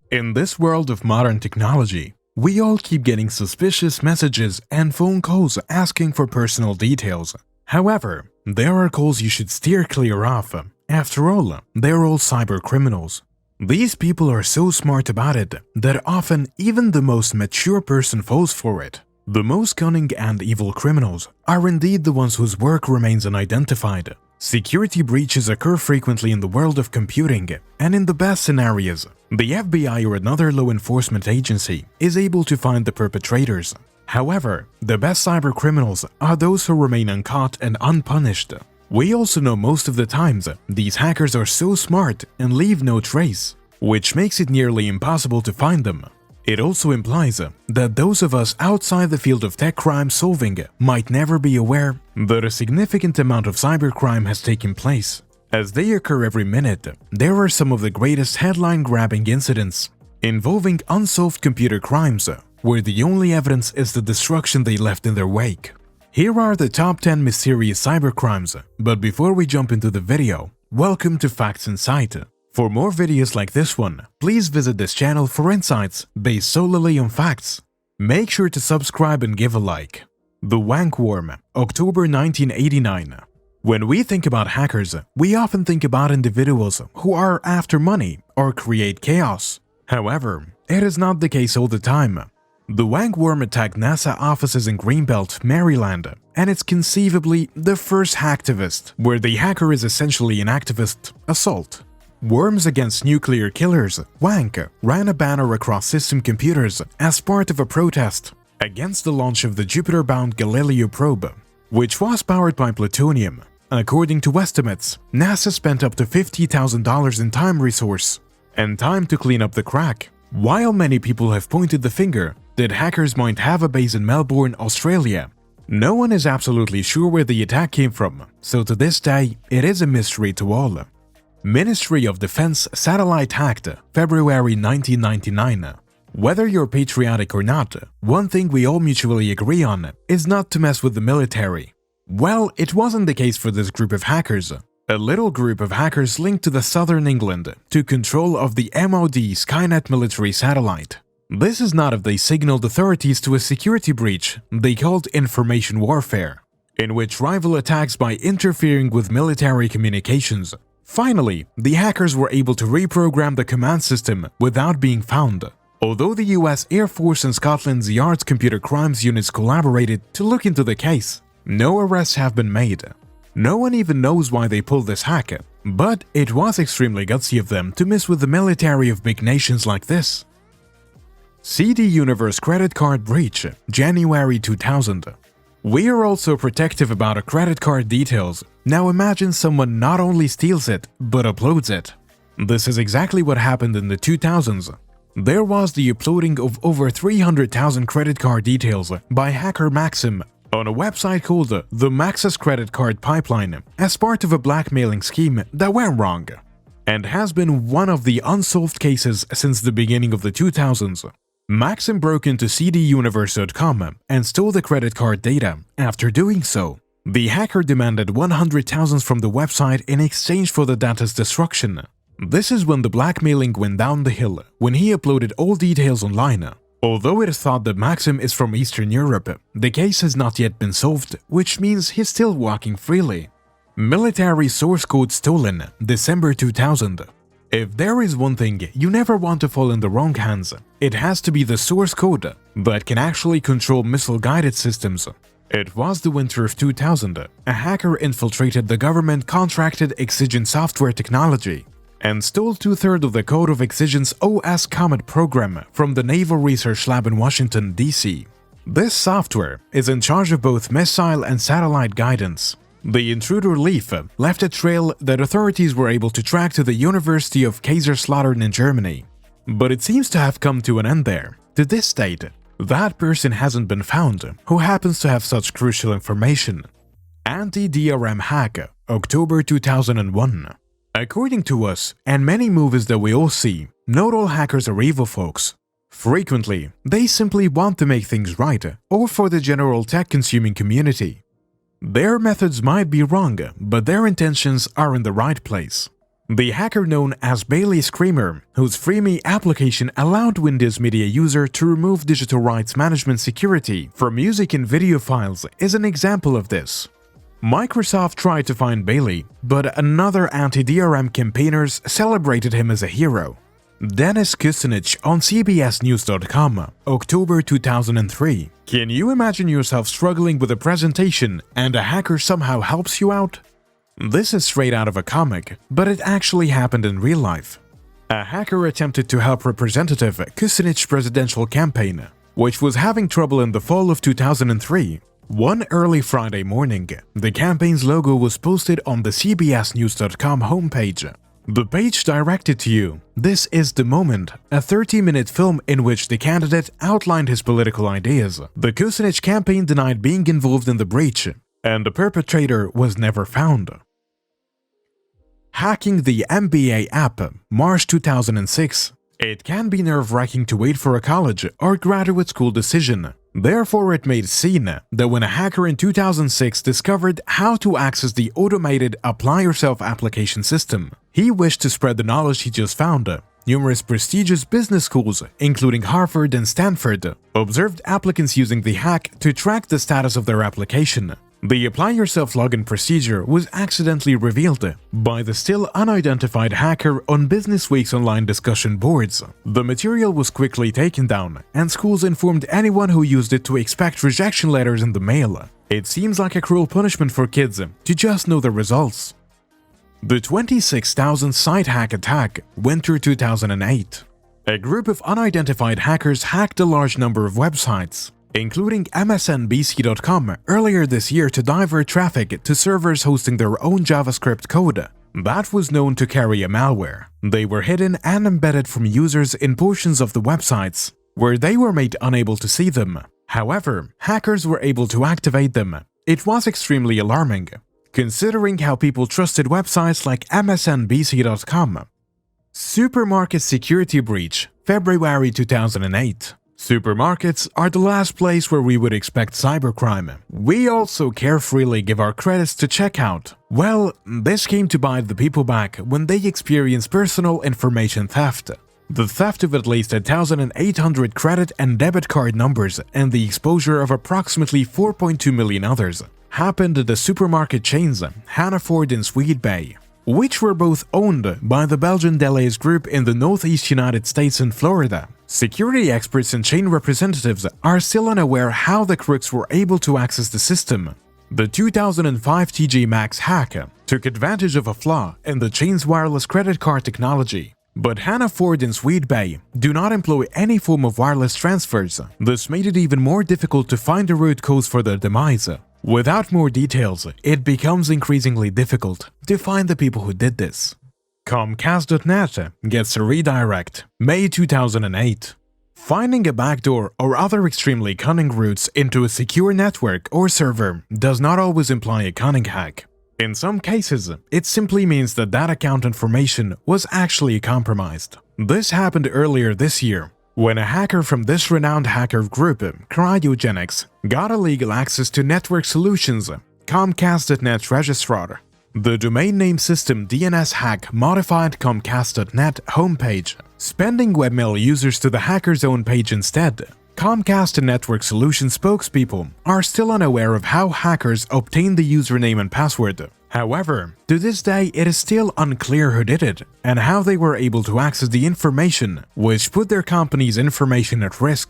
In this world of modern technology, we all keep getting suspicious messages and phone calls asking for personal details. However, there are calls you should steer clear of. After all, they're all cybercriminals. These people are so smart about it that often even the most mature person falls for it. The most cunning and evil criminals are indeed the ones whose work remains unidentified. Security breaches occur frequently in the world of computing, and in the best scenarios, the FBI or another law enforcement agency is able to find the perpetrators. However, the best cybercriminals are those who remain uncaught and unpunished. We also know most of the times these hackers are so smart and leave no trace, which makes it nearly impossible to find them. It also implies that those of us outside the field of tech crime solving might never be aware that a significant amount of cybercrime has taken place. As they occur every minute, there are some of the greatest headline-grabbing incidents involving unsolved computer crimes where the only evidence is the destruction they left in their wake. Here are the top 10 mysterious cybercrimes, but before we jump into the video, welcome to Facts in Sight. For more videos like this one, please visit this channel for insights based solely on facts. Make sure to subscribe and give a like. The WANK worm, October 1989. When we think about hackers, we often think about individuals who are after money or create chaos. However, it is not the case all the time. The WANK worm attacked NASA offices in Greenbelt, Maryland, and it's conceivably the first hacktivist, where the hacker is essentially an activist assault. Worms Against Nuclear Killers, WANK, ran a banner across system computers as part of a protest against the launch of the Jupiter-bound Galileo probe, which was powered by plutonium. According to estimates, NASA spent up to $50,000 in time resource and time to clean up the crack. While many people have pointed the finger that hackers might have a base in Melbourne, Australia, no one is absolutely sure where the attack came from, so to this day, it is a mystery to all. Ministry of Defense satellite hacked, February 1999. Whether you're patriotic or not, one thing we all mutually agree on is not to mess with the military. Well, it wasn't the case for this group of hackers. A little group of hackers linked to the southern England to control of the MOD Skynet military satellite. This is not if they signaled authorities to a security breach they called information warfare, in which rival attacks by interfering with military communications. Finally, the hackers were able to reprogram the command system without being found. Although the US Air Force and Scotland Yard's computer crimes units collaborated to look into the case, no arrests have been made. No one even knows why they pulled this hack, but it was extremely gutsy of them to mess with the military of big nations like this. CD Universe credit card breach, January 2000. We are also protective about our credit card details. Now imagine someone not only steals it, but uploads it. This is exactly what happened in the 2000s. There was the uploading of over 300,000 credit card details by hacker Maxim on a website called the Maxis Credit Card Pipeline as part of a blackmailing scheme that went wrong, and has been one of the unsolved cases since the beginning of the 2000s. Maxim broke into cduniverse.com and stole the credit card data. After doing so, the hacker demanded $100,000 from the website in exchange for the data's destruction. This is when the blackmailing went down the hill, when he uploaded all details online. Although it is thought that Maxim is from Eastern Europe, the case has not yet been solved, which means he's still walking freely. Military source code stolen, December 2000. If there is one thing you never want to fall in the wrong hands, it has to be the source code that can actually control missile-guided systems. It was the winter of 2000. A hacker infiltrated the government-contracted Exigent software technology and stole 2/3 of the code of Exigent's OS Comet program from the Naval Research Lab in Washington, D.C. This software is in charge of both missile and satellite guidance. The intruder leaf left a trail that authorities were able to track to the University of Kaiserslautern in Germany. But it seems to have come to an end there. To this date, that person hasn't been found who happens to have such crucial information. Anti-DRM hack, October 2001. According to us, and many movies that we all see, not all hackers are evil folks. Frequently, they simply want to make things right, or for the general tech-consuming community. Their methods might be wrong, but their intentions are in the right place. The hacker known as Bailey Screamer, whose FreeMe application allowed Windows Media User to remove digital rights management security from music and video files, is an example of this. Microsoft tried to find Bailey, but another anti-DRM campaigners celebrated him as a hero. Dennis Kucinich on CBSNews.com, October 2003. Can you imagine yourself struggling with a presentation and a hacker somehow helps you out? This is straight out of a comic, but it actually happened in real life. A hacker attempted to help Representative Kucinich's presidential campaign, which was having trouble in the fall of 2003. One early Friday morning, the campaign's logo was posted on the CBSNews.com homepage. The page directed to you, "This is the Moment," a 30-minute film in which the candidate outlined his political ideas. The Kucinich campaign denied being involved in the breach, and the perpetrator was never found. Hacking the MBA app, March 2006. It can be nerve-wracking to wait for a college or graduate school decision. Therefore, it made scene that when a hacker in 2006 discovered how to access the automated Apply Yourself application system, he wished to spread the knowledge he just found. Numerous prestigious business schools, including Harvard and Stanford, observed applicants using the hack to track the status of their application. The Apply Yourself login procedure was accidentally revealed by the still unidentified hacker on Business Week's online discussion boards. The material was quickly taken down, and schools informed anyone who used it to expect rejection letters in the mail. It seems like a cruel punishment for kids to just know the results. The 26,000 site hack attack, winter 2008. A group of unidentified hackers hacked a large number of websites, including MSNBC.com, earlier this year to divert traffic to servers hosting their own JavaScript code that was known to carry a malware. They were hidden and embedded from users in portions of the websites, where they were made unable to see them. However, hackers were able to activate them. It was extremely alarming, considering how people trusted websites like MSNBC.com. Supermarket security breach, February 2008. Supermarkets are the last place where we would expect cybercrime. We also carefreely give our credits to checkout. Well, this came to bite the people back when they experienced personal information theft. The theft of at least 1,800 credit and debit card numbers and the exposure of approximately 4.2 million others happened at the supermarket chains Hannaford and Sweetbay, which were both owned by the Belgian Deleuze Group in the Northeast United States and Florida. Security experts and chain representatives are still unaware how the crooks were able to access the system. The 2005 TJ Maxx hack took advantage of a flaw in the chain's wireless credit card technology. But Hannaford and Sweetbay do not employ any form of wireless transfers. This made it even more difficult to find the root cause for their demise. Without more details, it becomes increasingly difficult to find the people who did this. Comcast.net gets a redirect, May 2008. Finding a backdoor or other extremely cunning routes into a secure network or server does not always imply a cunning hack. In some cases, it simply means that that account information was actually compromised. This happened earlier this year, when a hacker from this renowned hacker group, Cryogenics, got illegal access to Network Solutions, Comcast.net registrar. The domain name system DNS hack modified Comcast.net homepage, spending webmail users to the hacker's own page instead. Comcast and Network Solutions spokespeople are still unaware of how hackers obtained the username and password. However, to this day it is still unclear who did it and how they were able to access the information, which put their company's information at risk.